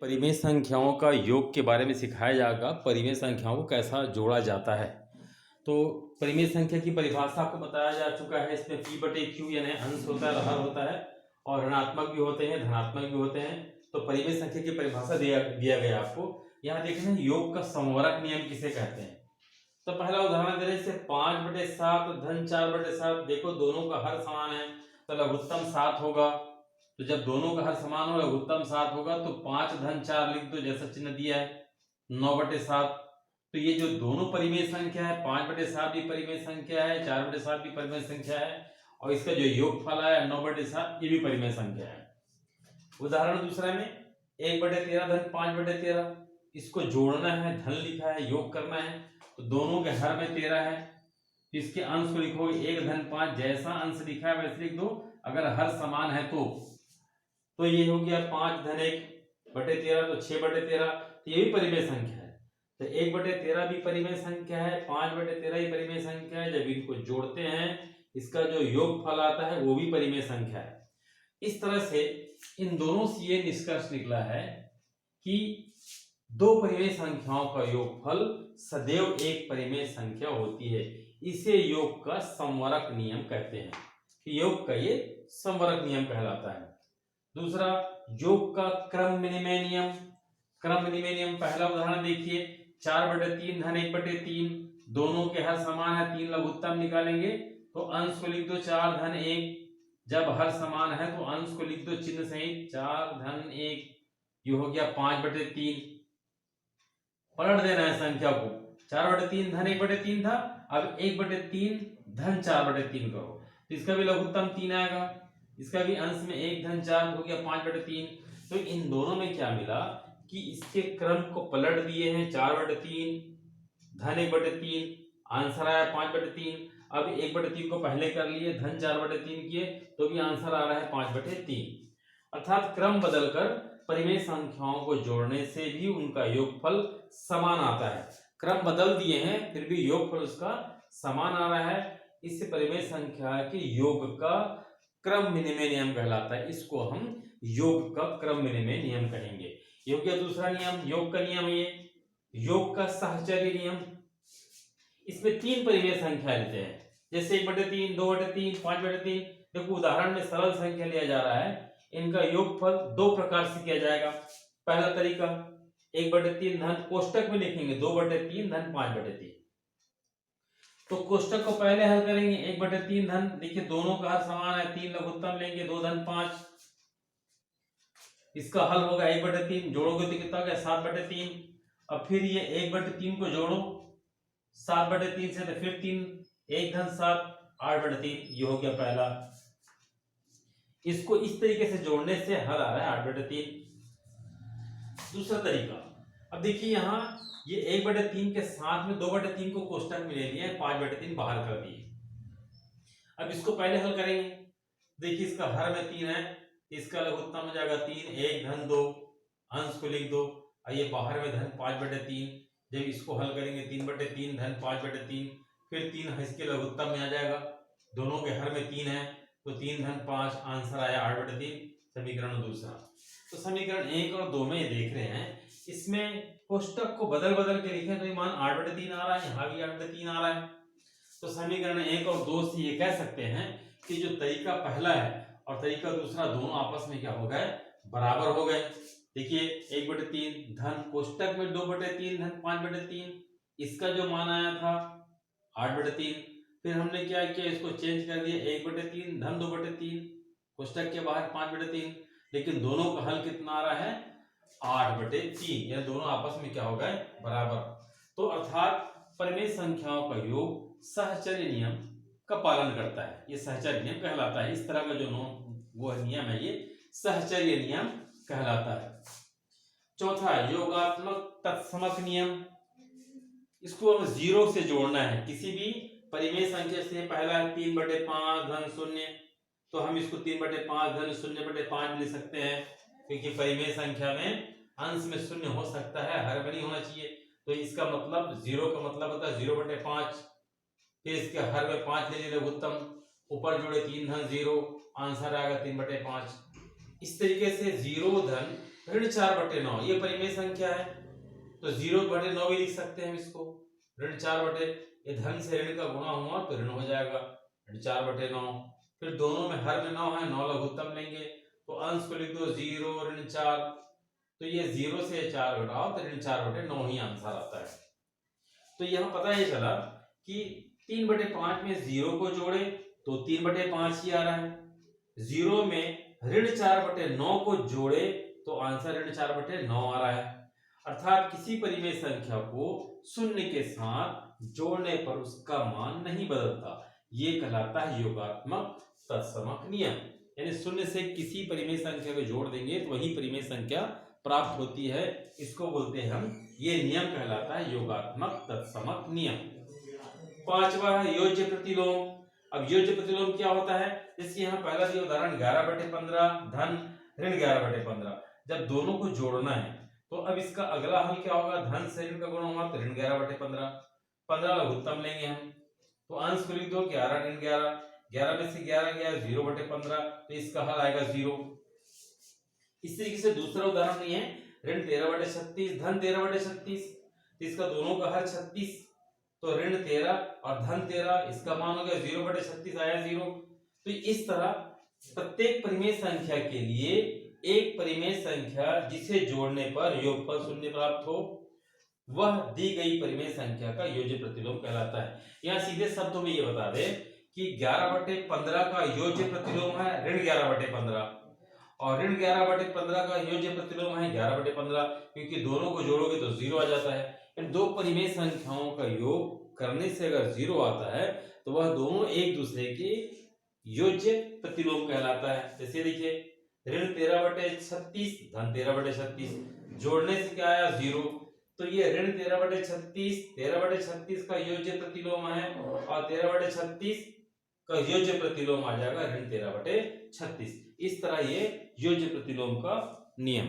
परिमेय संख्याओं का योग के बारे में सिखाया जाएगा। परिमेय संख्याओं को कैसा जोड़ा जाता है। तो परिमेय संख्या की परिभाषा आपको बताया जा चुका है। इसमें p बटे q यानी अंश होता है, हर होता है और ऋणात्मक भी होते हैं, धनात्मक भी होते हैं। तो परिमेय संख्या की परिभाषा दिया गया आपको। यहाँ देखना योग का समवर्ग नियम किसे कहते हैं। तो पहला उदाहरण दे रहे हैं, 5/7 धन 4/7। देखो दोनों का हर समान है तो लघुत्तम 7 होगा। तो जब दोनों का हर समान हो, लघुत्तम 7 होगा तो 5 धन 4 लिख दो जैसा चिन्ह दिया है, 9/7। तो ये जो दोनों परिमेय संख्या है, 5/7 भी परिमेय संख्या है, 4/7 भी परिमेय संख्या है और इसका जो योगफल है 9/7 ये भी परिमेय संख्या है। उदाहरण दूसरा में 1/13 धन 5/13, इसको जोड़ना है, धन लिखा है, योग करना है तो दोनों के हर में 13 है। इसके अंश को लिखोगे 1 धन 5, जैसा अंश लिखा है वैसे लिख दो, अगर हर समान है तो ये हो गया 5 धन 1/13 तो 6/13। तो ये भी परिमेय संख्या है। तो 1/13 भी परिमेय संख्या है, 5/13 ही परिमेय संख्या है। जब इनको जोड़ते हैं इसका जो योगफल आता है वो भी परिमेय संख्या है। इस तरह से इन दोनों से ये निष्कर्ष निकला है कि दो परिमेय संख्याओं का योगफल सदैव एक परिमेय संख्या होती है। इसे योग का समवर्ग नियम कहते हैं। योग का ये समवर्ग नियम कहलाता है। दूसरा, योग का क्रम विनिमय नियम। क्रम विनिमय नियम पहला उदाहरण देखिए, 4/3 धन 1/3, दोनों के हर समान है, 3 लघुत्तम निकालेंगे तो अंश को लिख दो 4 धन 1। जब हर समान है तो अंश को लिख दो चिन्ह सहित 4 धन 1, ये हो गया 5/3। पलट देना है संख्या को, 4/3 धन 1/3 था, अब 1/3 धन 4/3 करो तो इसका भी लघुत्तम 3 आएगा, इसका भी अंश में 1 धन 4 हो गया 5/3। तो इन दोनों में क्या मिला कि इसके क्रम को पलट दिए हैं, 4/3 धन 1/3, आंसर आया 5/3। अब 1/3 को पहले कर लिए, धन 4/3 किए तो भी आंसर आ रहा है 5/3। अर्थात क्रम बदलकर परिमेय संख्याओं को जोड़ने से भी उनका योगफल समान आता है। क्रम बदल दिए हैं फिर भी योगफल उसका समान आ रहा है। इससे परिमेय संख्या के योग का क्रम विनिमय नियम कहलाता है। इसको हम योग का क्रम विनिमय नियम कहेंगे। ये हो गया दूसरा नियम, योग का नियम। ये योग का साहचर्य नियम। इसमें 3 परिमेय संख्या लेते हैं, जैसे 1/3, 2/3, 5/3। देखो उदाहरण में सरल संख्या लिया जा रहा है, इनका योगफल 2 प्रकार से किया जाएगा। पहला तरीका 1/3 धन, कोष्टक में लिखेंगे 2/3 धन 5/3। तो कोष्टक को पहले हल करेंगे, 1/3 धन, देखिए दोनों का हर समान है, 3 लघुत्तम लेंगे, 2 धन 5। इसका हल होगा 1/3, जोड़ोगे तो कितना हो गया 7/3। अब फिर ये 1/3 को जोड़ो 7/3 से, तो फिर 3, 1 धन 7, 8/3, ये हो गया पहला। इसको इस तरीके से जोड़ने से हल आ रहा है 8/3। दूसरा तरीका, अब देखिए यहाँ ये 1/3 के साथ में 2/3 को कोष्टक में ले लिया, 5/3 बाहर कर दिए। अब इसको पहले हल करेंगे, देखिए इसका हर में 3 है, इसका लघुत्तम हो जाएगा 3, 1 धन 2, अंश को लिख दो, और ये बाहर में धन 5/3। जब इसको हल करेंगे 3/3 धन 5/3, फिर 3 इसके लघुत्तम में आ जाएगा, दोनों के हर में 3 है तो 3 धन 5, आंसर आया 8/3। समीकरण दूसरा। तो समीकरण 1 और 2 में ये देख रहे हैं, इसमें कोष्टक को बदल बदल के लिखे तो मान 8/3 आ रहा है, यहाँ भी 8/3 आ रहा है। तो समीकरण 1 और 2 से ये कह सकते हैं कि जो तरीका पहला है और तरीका दूसरा दोनों आपस में क्या हो गए, बराबर हो गए। देखिए 1/3 धन कोष्टक में 2/3 धन 5/3, इसका जो मान आया था 8/3। फिर हमने क्या किया, इसको चेंज कर दिया, 1/3 धन 2/3, कोष्टक के बाहर 5/3, लेकिन दोनों का हल कितना आ रहा है 8/3, यानी दोनों आपस में क्या हो गए, बराबर। तो अर्थात परिमेय संख्याओं का योग सहचर्य नियम का पालन करता है, ये सहचर्य नियम कहलाता है। इस तरह का जो वो नियम है ये सहचर्य नियम कहलाता है। चौथा, योगात्मक तत्समक नियम। इसको हमें 0 से जोड़ना है, किसी भी परिमेय संख्या से। पहला है 3/5 धन 0, तो हम इसको 3/5 धन 0/5 लिख सकते हैं, क्योंकि परिमेय संख्या में अंश में 0 हो सकता है, हर में नहीं होना चाहिए। तो इसका मतलब 0 का मतलब होता है 0/5। फिर इसके हर में 5 ले लिए लघुत्तम, ऊपर जोड़े 3 धन 0, आंसर आएगा 3/5। इस तरीके से 0 धन ऋण 4/9 ये परिमेय संख्या है, तो 0/9 भी लिख सकते हैं हम इसको। ऋण 4 ये धन से ऋण का गुणा हुआ तो ऋण हो जाएगा, ऋण 4/9। फिर दोनों में हर में 9 है, 9 लघुत्तम लेंगे तो अंश को लिख दो 0 ऋण 4, तो ये 0 से 4 घटाओ तो ऋण 4/9 ही आंसर आता है। तो यहाँ पता ये चला कि 3/5 में 0 को जोड़े तो 3/5 ही आ रहा है, 0 में ऋण 4/9 को जोड़े तो आंसर ऋण 4/9 आ रहा है। अर्थात किसी परिमेय संख्या को शून्य के साथ जोड़ने पर उसका मान नहीं बदलता, ये कहलाता है योगात्मक तत्समक नियम। यानी शून्य से किसी परिमेय संख्या को जोड़ देंगे तो वही परिमेय संख्या प्राप्त होती है, इसको बोलते हैं हम, ये नियम कहलाता है योगात्मक तत्समक नियम। पांचवा है योज्य प्रतिलोम। अब योज्य प्रतिलोम क्या होता है, जैसे यहाँ पहला दिया उदाहरण 11/15 धन ऋण 11/15, जब दोनों को जोड़ना है तो अब इसका अगला हल क्या होगा, धन से ऋण का गुणा हुआ तो ऋण 11/15, 15 लघुत्तम लेंगे हम तो अंश को लिख दो 11 ऋण 11, 11 में से 11 गया 0/15, तो इसका हल आएगा 0। इस तरीके से दूसरा उदाहरण नहीं है, ऋण 13/36 धन 13/36, तो इसका दोनों का हर 36, तो ऋण 13 और धन 13, इसका मान हो गया 0/36 आया 0। तो इस तरह प्रत्येक परिमेय संख्या के लिए एक परिमेय संख्या जिसे जोड़ने पर योगफल शून्य प्राप्त हो, वह दी गई परिमेय संख्या का योज्य प्रतिलोम कहलाता है। यहाँ सीधे शब्दों में ये बता दे कि 11/15 का योज्य प्रतिलोम है ऋण 11/15 और ऋण 11/15 का योज्य प्रतिलोम है 11/15, क्योंकि दोनों को जोड़ोगे तो 0 आ जाता है। इन दो परिमेय संख्याओं का योग करने से अगर 0 आता है तो वह दोनों एक दूसरे के योज्य प्रतिलोम कहलाता है। जैसे देखिए ऋण 13/36 धन 13/36, जोड़ने से क्या आया 0, तो ये ऋण 13/36 का योज्य प्रतिलोम है और 13/36 का योज्य प्रतिलोम आ जाएगा ऋण 13/36। इस तरह ये योज्य प्रतिलोम का नियम।